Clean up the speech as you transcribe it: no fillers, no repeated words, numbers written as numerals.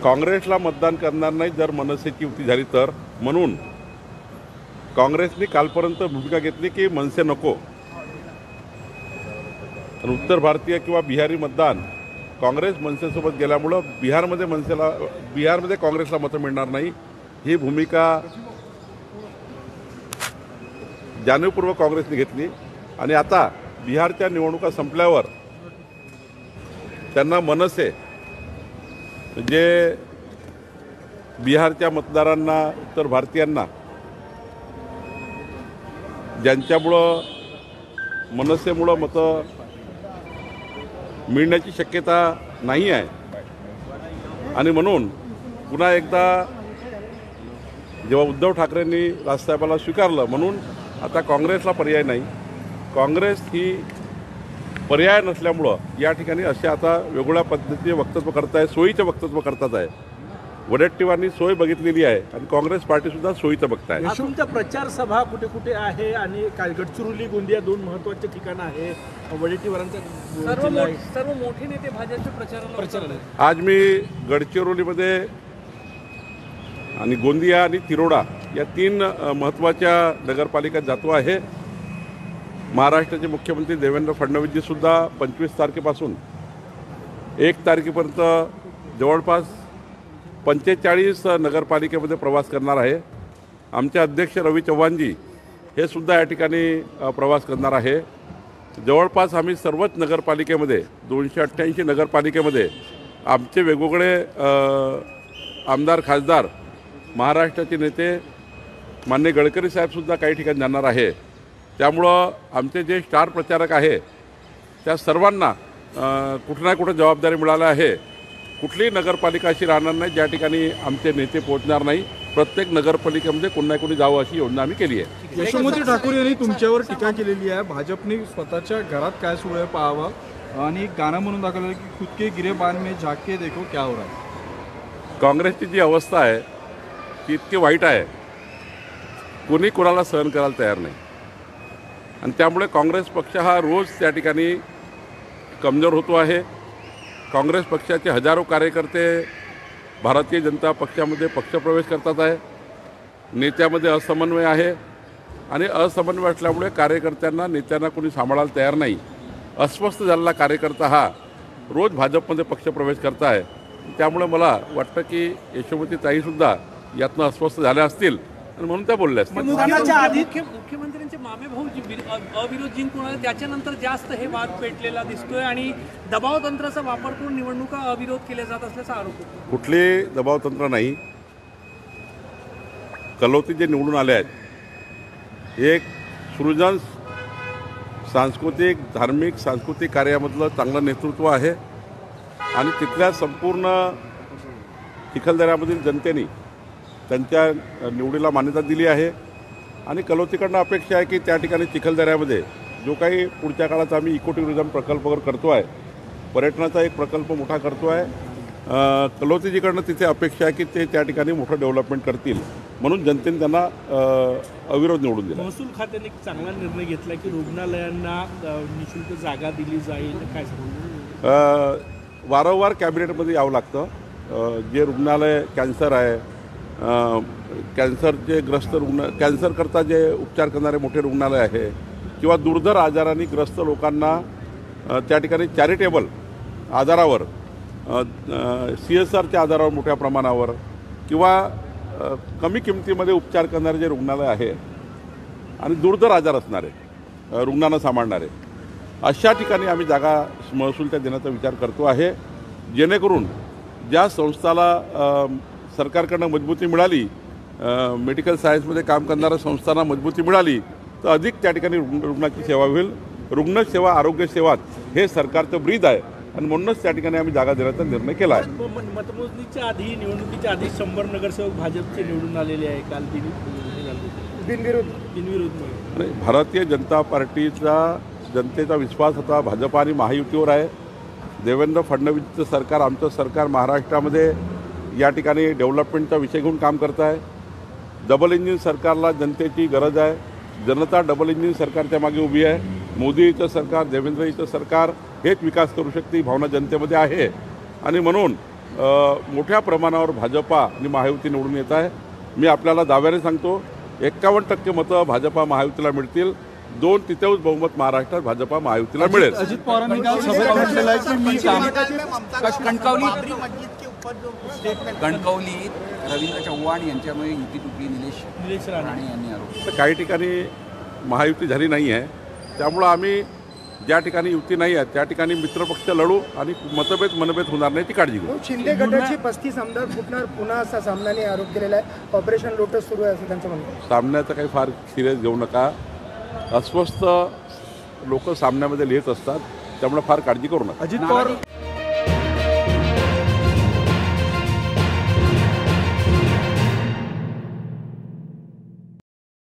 काँग्रेसला मतदान करणार नाही जर मनसेची युती झाली तर, म्हणून काँग्रेसने कालपर्यंत भूमिका घेतली की मनसे नको, आणि उत्तर भारतीय किंवा बिहारी मतदान काँग्रेस मनसेसोबत गेल्यामुळं बिहारमध्ये काँग्रेसला मतं मिळणार नाही, ही भूमिका जाणीवपूर्वक काँग्रेसने घेतली। आणि आता बिहारच्या निवडणुका संपल्यावर त्यांना मनसे जे बिहारच्या मतदारांना, उत्तर भारतीयांना ज्यांच्यामुळं मनसेमुळं मतं मिळण्याची शक्यता नाही आहे, आणि म्हणून पुन्हा एकदा जेव्हा उद्धव ठाकरेंनी राजसाहेबाला स्वीकारलं, म्हणून आता काँग्रेसला पर्याय नाही। काँग्रेस ही पर्याय नसल्यामुळं या ठिकाणी असे आता वेगवेगळ्या पद्धतीचे वक्तव्य करत आहे, सोयीचे वक्तव्य करतात आहे। वडेट्टीवारांनी सोय बघितलेली आहे आणि काँग्रेस पार्टीसुद्धा सोयीचं बघताय। तुमच्या प्रचार सभा कुठे कुठे आहे आणि गडचिरोली गोंदिया दोन महत्त्वाचे ठिकाणं आहे। वडेट्टीवारांचा सर्व मोठे नेते भाजपच्या प्रचाराला आज मी गडचिरोलीमध्ये आणि गोंदिया आणि तिरोडा या 3 महत्त्वाच्या नगरपालिका जातो आहे। महाराष्ट्राचे मुख्यमंत्री देवेंद्र फडणवीसजी सुद्धा 25 तारखेपासून 1 तारखेपर्यंत जवळपास 45 नगरपालिकेमध्ये प्रवास करणार आहे। आमचे अध्यक्ष रवी चव्हाणजी हे सुद्धा या ठिकाणी प्रवास करणार आहे। जवळपास आम्ही सर्वच नगरपालिकेमध्ये 288 नगरपालिकेमध्ये आमचे वेगवेगळे आमदार खासदार, महाराष्ट्राचे नेते माननीय गडकरी साहेबसुद्धा काही ठिकाणी जाणार आहे। त्यामुळं आमचे जे स्टार प्रचारक आहे त्या सर्वांना कुठे ना कुठे जबाबदारी मिळाली आहे। कुठलीही नगरपालिका अशी राहणार नाही ज्या ठिकाणी आमचे नेते पोहोचणार नाही। प्रत्येक नगरपालिकेमध्ये कोणी ना कोणी जावं अशी योजना आम्ही केली आहे। यशोमती ठाकूर यांनी तुमच्यावर टीका केलेली आहे। भाजपने स्वतःच्या घरात काय सुरू आहे पाहावं आणि गाणं म्हणून दाखवलं की खुद के गिरेबान में झाके देखो क्या हो रहा है। काँग्रेसची जी अवस्था आहे ती इतकी वाईट आहे, कोणी कोणाला सहन करायला तयार नाही, आणि त्यामुळे काँग्रेस पक्ष हा रोज त्या ठिकाणी कमजोर होतो आहे। काँग्रेस पक्षाचे हजारो कार्यकर्ते भारतीय जनता पक्षामध्ये पक्षप्रवेश करतात आहे। नेत्यामध्ये असमन्वय आहे, आणि असमन्वय असल्यामुळे कार्यकर्त्यांना, नेत्यांना कोणी सांभाळायला तयार नाही। अस्वस्थ झालेला कार्यकर्ता हा रोज भाजपमध्ये पक्षप्रवेश करत आहे। त्यामुळे मला वाटतं की यशोमती ताईसुद्धा यातनं अस्वस्थ झाल्या असतील आणि म्हणून त्या बोलल्या असतील। मुख्यमंत्र्यांचे मामे भाऊ अविरोध जिंकून आले त्याच्यानंतर जास्त हे वाद पेटलेला दिसतोय आणि दबाव तंत्राचा वापर करून निवडणुका अविरोध केल्या जात असल्याचा आरोप होतो। कुठले दबाव तंत्र नाही। कलोती जे निवडून आले आहेत, एक सृजन धार्मिक सांस्कृतिक कार्यामधलं चांगलं नेतृत्व आहे, आणि तिथल्या संपूर्ण चिखलदऱ्यामधील जनतेने त्यांच्या निवडीला मान्यता दिली आहे। आणि कलोतीकडनं अपेक्षा आहे की त्या ठिकाणी चिखलदऱ्यामध्ये जो काही पुढच्या काळात आम्ही इको टुरिझम प्रकल्प वगैरे करतो आहे, पर्यटनाचा एक प्रकल्प मोठा करतो आहे, कलोतीजीकडनं तिथे अपेक्षा आहे की ते त्या ठिकाणी मोठं डेव्हलपमेंट करतील, म्हणून जनतेने त्यांना अविरोध निवडून दिला। महसूल खात्याने एक चांगला निर्णय घेतला की रुग्णालयांना निःशुल्क जागा दिली जाईल, काय सांगू? वारंवार कॅबिनेटमध्ये यावं लागतं। जे रुग्णालय कॅन्सर आहे, कॅन्सरचे ग्रस्त कॅन्सरकरता जे उपचार करणारे मोठे रुग्णालय आहे, किंवा दुर्धर आजारांनी ग्रस्त लोकांना त्या ठिकाणी चॅरिटेबल आधारावर, CSRच्या आधारावर मोठ्या प्रमाणावर, किंवा कमी किमतीमध्ये उपचार करणारे जे रुग्णालय आहे आणि दुर्धर आजार असणारे रुग्णांना सांभाळणारे, अशा ठिकाणी आम्ही जागा महसूलच्या देण्याचा विचार करतो आहे, जेणेकरून ज्या संस्थाला सरकारकडनं मजबूती मिळाली, मेडिकल सायन्समध्ये काम करणाऱ्या संस्थांना मजबूती मिळाली, तर अधिक त्या ठिकाणी रुग्णाची सेवा होईल। रुग्णसेवा, आरोग्यसेवा हे सरकारचं ब्रीद आहे, आणि म्हणूनच त्या ठिकाणी आम्ही जागा देण्याचा निर्णय केला आहे। मतमोजणीच्या आधी, निवडणुकीच्या आधी 100 नगरसेवक भाजपचे निवडून आलेले आहे काल बिनविरोध। भारतीय जनता पार्टीचा जनतेचा विश्वास आता भाजप आणि महायुतीवर आहे। देवेंद्र फडणवीसचं सरकार, आमचं सरकार महाराष्ट्रामध्ये या ठिकाणी डेव्हलपमेंटचा विषय घेऊन काम करत आहे। डबल इंजिन सरकारला जनतेची गरज आहे। जनता डबल इंजिन सरकारच्या मागे उभी आहे। मोदीचं सरकार, देवेंद्रजीचं सरकार हेच विकास करू शकते ही भावना जनतेमध्ये आहे, आणि म्हणून मोठ्या प्रमाणावर भाजपा आणि महायुती निवडून येत आहे. मी आपल्याला दाव्याने सांगतो 51% मतं भाजपा महायुतीला मिळतील. 2/3 बहुमत महाराष्ट्रात भाजपा महायुतीला मिळेल. अजित पवारांनी काल सभेत म्हटलेलं आहे की मी कणकवलीत रवींद्र चव्हाण यांच्यामुळे युती तुटली. निलेश राणे यांनी आरोप केला. तर काही ठिकाणी महायुती झाली नाही आहे. त्यामुळं आम्ही ज्या ठिकाणी युती नाही आहे त्या ठिकाणी मित्रपक्ष लढू आणि मनभेद होणार नाही ती काळजी घेऊ. शिंदे गटाची 35 आमदार फुटणार पुन्हा असा सामनाने आरोप केलेला आहे. ऑपरेशन लोटस सुरू आहे असं त्यांचं म्हणणं आहे. सामन्याचं काही फार सिरियस घेऊ नका. अस्वस्थ लोक सामन्यामध्ये लिहित असतात त्यामुळे फार काळजी करू नका. अजित पवार